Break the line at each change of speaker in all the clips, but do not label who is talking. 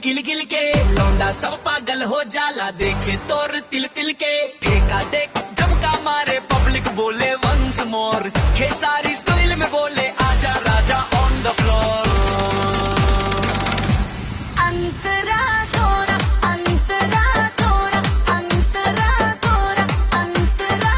गिल गिल के लौंडा सब पागल हो जाला देखे तोर तिल तिल के ठेका देख जमका मारे पब्लिक बोले वंस मोर खेसारी स्टाइल में बोले आजा राजा ऑन द फ्लोर।
अंतरा थोड़ा अंतरा थोड़ा अंतरा थोड़ा अंतरा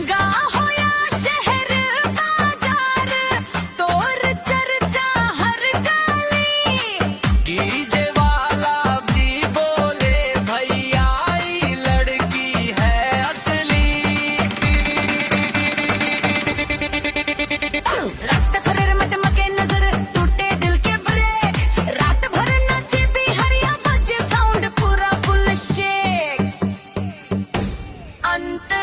गाँव हो या शहर बाजार तोर चर्चा हर गली।
डीजे वाला भी बोले भैया ये लड़की है असली।
रास्ते भर मटमके नजर टूटे दिल के ब्रेक रात भर नाचे बिहारिया बजे साउंड पूरा फुल शेक। अंतर